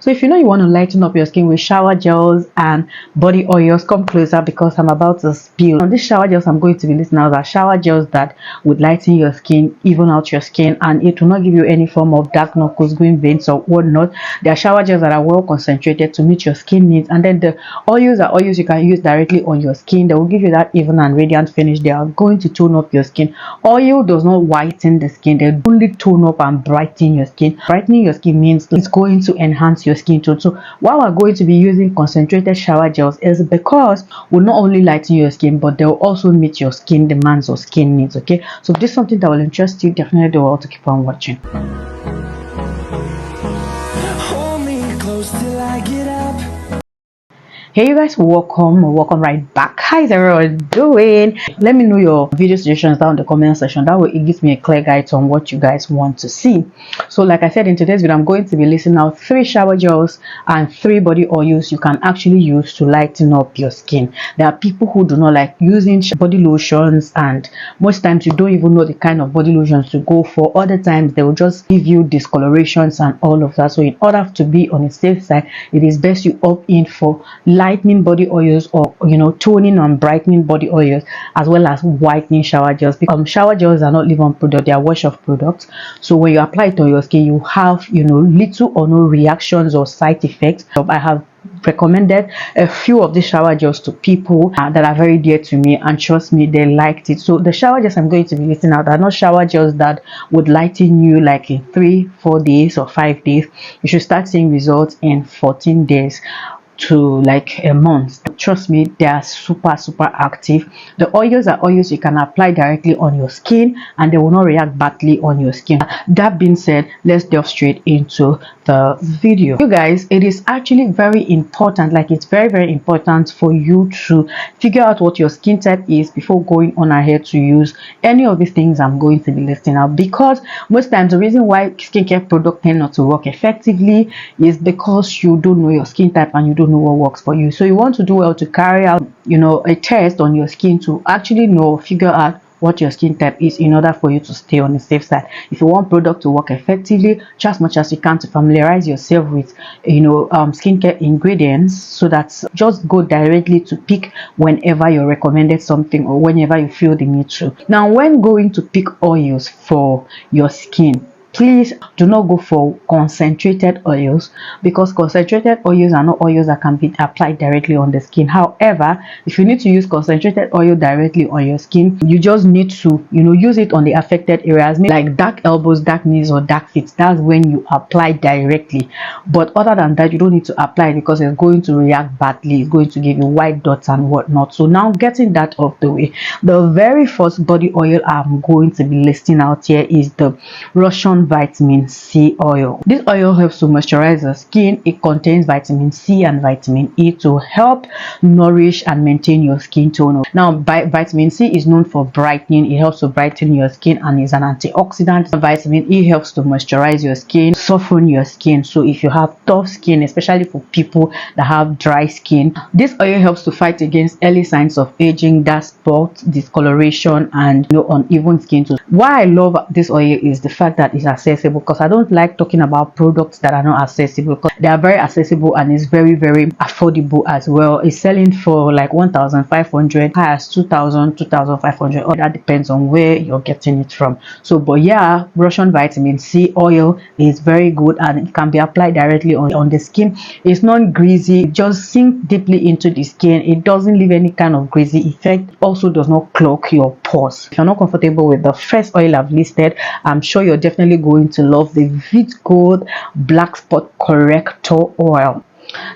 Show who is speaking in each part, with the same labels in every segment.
Speaker 1: So if you know you want to lighten up your skin with shower gels and body oils, come closer because I'm about to spill. On these shower gels I'm going to be listing out are shower gels that would lighten your skin, even out your skin, and it will not give you any form of dark knuckles, green veins or whatnot. They are shower gels that are well concentrated to meet your skin needs. And then the oils are oils you can use directly on your skin. They will give you that even and radiant finish. They are going to tone up your skin. Oil does not whiten the skin, they only tone up and brighten your skin. Brightening your skin means it's going to enhance your skin tone. So why we're going to be using concentrated shower gels is because will not only lighten your skin, but they will also meet your skin demands or skin needs. Okay, so if this is something that will interest you, definitely do well to keep on watching.
Speaker 2: Hold me close till I get up.
Speaker 1: Hey you guys, welcome right back. How's everyone doing? Let me know your video suggestions down in the comment section. That way it gives me a clear guide on what you guys want to see. So like I said, in today's video I'm going to be listing out 3 shower gels and 3 body oils you can actually use to lighten up your skin. There are people who do not like using body lotions, and most times you don't even know the kind of body lotions to go for. Other times they will just give you discolorations and all of that. So in order to be on the safe side, it is best you opt in for lightening body oils, or toning and brightening body oils, as well as whitening shower gels. Because shower gels are not leave-on product, they are wash-off products. So when you apply it on your skin, you have little or no reactions or side effects. I have recommended a few of these shower gels to people that are very dear to me, and trust me, they liked it. So the shower gels I'm going to be listing out are not shower gels that would lighten you like in 3-4 days or 5 days. You should start seeing results in 14 days to like a month. Trust me, they are super active. The oils are oils you can apply directly on your skin and they will not react badly on your skin. That being said, let's delve straight into the video. You guys, it is actually very important, like it's very important for you to figure out what your skin type is before going on ahead to use any of these things I'm going to be listing out. Because most times the reason why skincare products tend not to work effectively is because you don't know your skin type and you don't know what works for you. So you want to do well to carry out a test on your skin to actually figure out what your skin type is in order for you to stay on the safe side. If you want product to work effectively, try as much as you can to familiarize yourself with skincare ingredients, so that just go directly to pick whenever you're recommended something or whenever you feel the need to. Now when going to pick oils for your skin, please do not go for concentrated oils, because concentrated oils are not oils that can be applied directly on the skin. However, if you need to use concentrated oil directly on your skin, you just need to use it on the affected areas, like dark elbows, dark knees or dark feet. That's when you apply directly. But other than that, you don't need to apply it because it's going to react badly. It's going to give you white dots and whatnot. So now, getting that off the way, the very first body oil I'm going to be listing out here is the Russian vitamin C oil. This oil helps to moisturize the skin. It contains vitamin C and vitamin E to help nourish and maintain your skin tone. Now vitamin C is known for brightening. It helps to brighten your skin and is an antioxidant. Vitamin E helps to moisturize your skin, soften your skin. So if you have tough skin, especially for people that have dry skin, this oil helps to fight against early signs of aging, dark spots, discoloration, and uneven skin tone. Why I love this oil is the fact that it's accessible, because I don't like talking about products that are not accessible, because they are very accessible and it's very affordable as well. It's selling for like 1,500, high as 2,000, 2,500. All that depends on where you're getting it from. So but yeah, Russian vitamin C oil is very good and it can be applied directly on the skin. It's not greasy, it just sinks deeply into the skin. It doesn't leave any kind of greasy effect. Also does not clog your pores. If you're not comfortable with the first oil I've listed, I'm sure you're definitely going to love the Vit Gold Black Spot Corrector oil.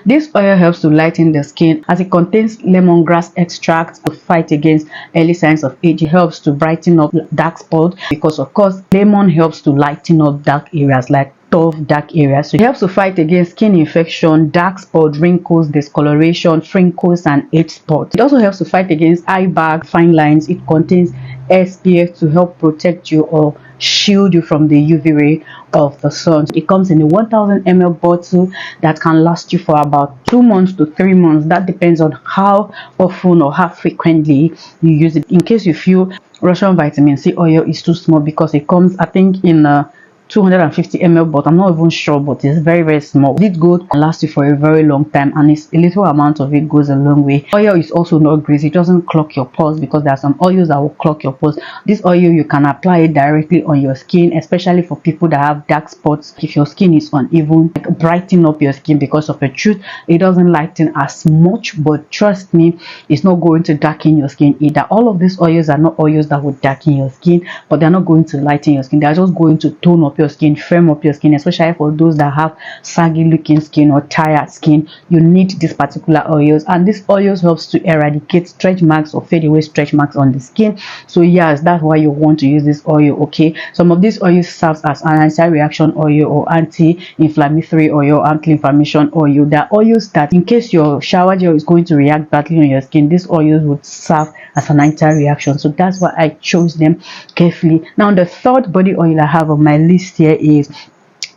Speaker 1: This oil helps to lighten the skin as it contains lemongrass extract to fight against early signs of age. It helps to brighten up dark spots, because of course lemon helps to lighten up dark areas like tough dark areas. So it helps to fight against skin infection, dark spots, wrinkles, discoloration, wrinkles and age spots. It also helps to fight against eye bags, fine lines. It contains SPF to help protect you or shield you from the UV ray of the sun. It comes in a 1,000 ml bottle that can last you for about 2 months to 3 months. That depends on how often or how frequently you use it. In case you feel Russian vitamin C oil is too small, because it comes I think in a 250 ml, but I'm not even sure, but it's very, very small. It goes and lasts you for a very long time, and it's a little amount of it goes a long way. Oil is also not greasy, it doesn't clog your pores, because there are some oils that will clog your pores. This oil, you can apply it directly on your skin, especially for people that have dark spots. If your skin is uneven, like brighten up your skin. Because of the truth, it doesn't lighten as much, but trust me, it's not going to darken your skin either. All of these oils are not oils that would darken your skin, but they're not going to lighten your skin. They're just going to tone up your skin, firm up your skin, especially for those that have saggy looking skin or tired skin. You need these particular oils, and this oils helps to eradicate stretch marks or fade away stretch marks on the skin. So yes, that's why you want to use this oil. Okay, some of these oils serves as an anti-reaction oil or anti-inflammatory oil, anti-inflammation oil. There are oils that, in case your shower gel is going to react badly on your skin, these oils would serve as an anti-reaction. So that's why I chose them carefully. Now the third body oil I have on my list here is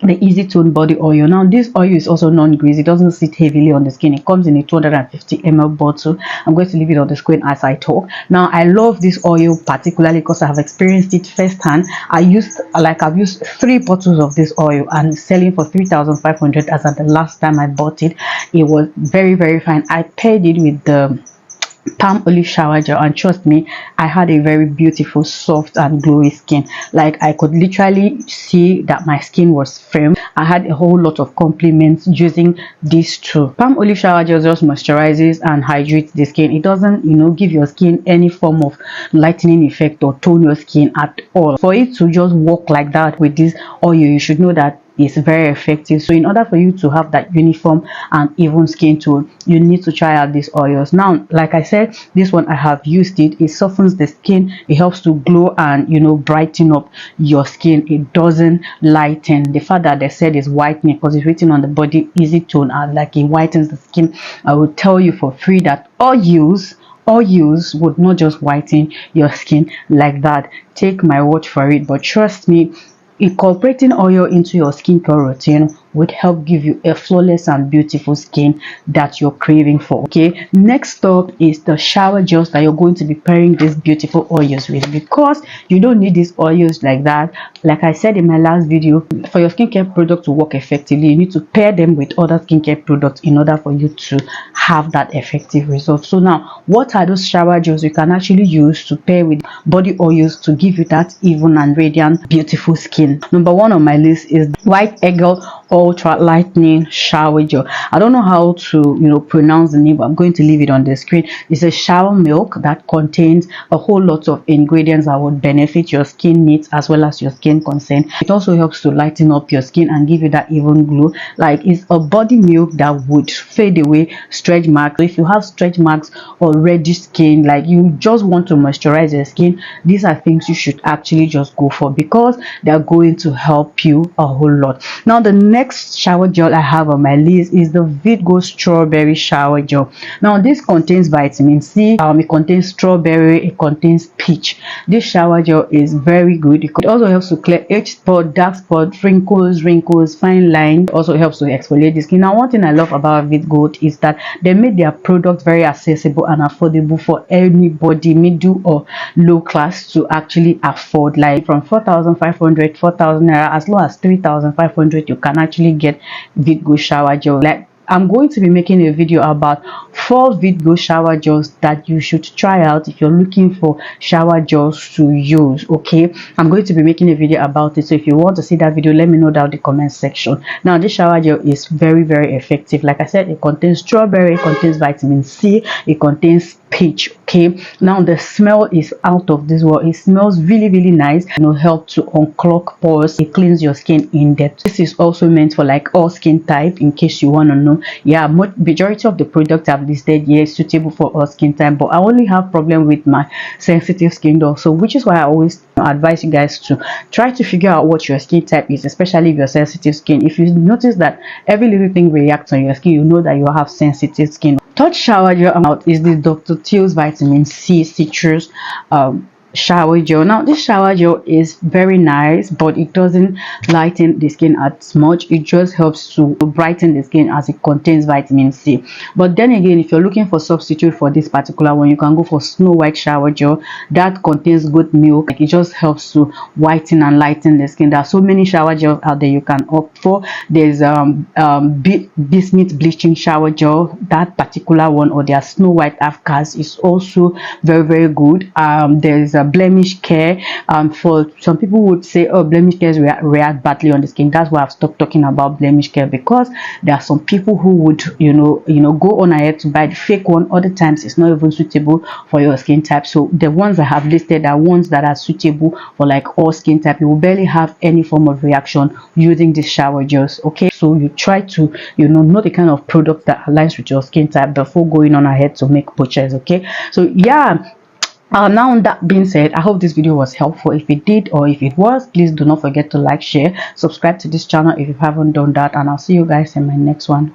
Speaker 1: the Easy Tone body oil. Now this oil is also non-greasy, it doesn't sit heavily on the skin. It comes in a 250 ml bottle. I'm going to leave it on the screen as I talk. Now I love this oil particularly because I have experienced it firsthand. I've used 3 bottles of this oil, and it's selling for 3,500 as at the last time I bought it. It was very, very fine. I paired it with the palm olive shower gel, and trust me, I had a very beautiful, soft and glowy skin. Like, I could literally see that my skin was firm. I had a whole lot of compliments using these two. Palm olive shower gel just moisturizes and hydrates the skin. It doesn't, give your skin any form of lightening effect or tone your skin at all. For it to just work like that with this oil, you should know that is very effective. So in order for you to have that uniform and even skin tone, you need to try out these oils. Now, like I said, this one I have used it. It softens the skin, it helps to glow and brighten up your skin. It doesn't lighten. The fact that they said is whitening, because it's written on the body Easy Tone, and like it whitens the skin, I will tell you for free that oils would not just whiten your skin like that. Take my word for it. But trust me, incorporating oil into your skincare routine would help give you a flawless and beautiful skin that you're craving for. Okay, next up is the shower gels that you're going to be pairing these beautiful oils with, because you don't need these oils like that. Like I said in my last video, for your skincare product to work effectively, you need to pair them with other skincare products in order for you to have that effective result. So now, what are those shower gels you can actually use to pair with body oils to give you that even and radiant beautiful skin? Number one on my list is White Eagle Ultra Lightening Shower Gel. I don't know how to pronounce the name, but I'm going to leave it on the screen. It's a shower milk that contains a whole lot of ingredients that would benefit your skin needs as well as your skin concern. It also helps to lighten up your skin and give you that even glow. Like, it's a body milk that would fade away stretch marks. So if you have stretch marks or reddish skin, like you just want to moisturize your skin, these are things you should actually just go for, because they're going to help you a whole lot. Now the next shower gel I have on my list is the Vidgo Strawberry Shower Gel. Now this contains vitamin C, it contains strawberry, it contains peach. This shower gel is very good. It also helps to clear age spot, dark spot, wrinkles, fine line. It also helps to exfoliate the skin. Now one thing I love about Vidgo is that they made their product very accessible and affordable for anybody, middle or low class, to actually afford. Like from 4,500, 4,000 naira, as low as 3,500, you can actually get Vidgo shower gel. Like, I'm going to be making a video about 4 Vidgo shower gels that you should try out if you're looking for shower gels to use. Okay, I'm going to be making a video about it, so if you want to see that video, let me know down in the comment section. Now this shower gel is very, very effective. Like I said, it contains strawberry, it contains vitamin C, it contains peach. Okay, now the smell is out of this world. It smells really, really nice. Help to unclog pores. It cleans your skin in depth. This is also meant for like all skin type, in case you want to know. Yeah, majority of the products I've listed here is suitable for all skin type, but I only have problem with my sensitive skin though, so which is why I always advise you guys to try to figure out what your skin type is, especially if you're sensitive skin. If you notice that every little thing reacts on your skin, you know that you have sensitive skin. Third shower gel out is the Dr. Teal's vitamin C citrus shower gel. Now this shower gel is very nice, but it doesn't lighten the skin as much. It just helps to brighten the skin as it contains vitamin C. But then again, if you're looking for substitute for this particular one, you can go for Snow White shower gel that contains goat milk. Like, it just helps to whiten and lighten the skin. There are so many shower gels out there you can opt for. There's bismuth bleaching shower gel. That particular one, or their Snow White Afghans, is also very good. There's a blemish care. For some people would say, oh, blemish care react badly on the skin. That's why I've stopped talking about blemish care, because there are some people who would go on ahead to buy the fake one. Other times it's not even suitable for your skin type. So the ones I have listed are ones that are suitable for like all skin type. You will barely have any form of reaction using these shower gels. Okay, so you try to know the kind of product that aligns with your skin type before going on ahead to make purchase. Okay, so yeah. Now that being said, I hope this video was helpful. If it did, or if it was, please do not forget to like, share, subscribe to this channel if you haven't done that, and I'll see you guys in my next one.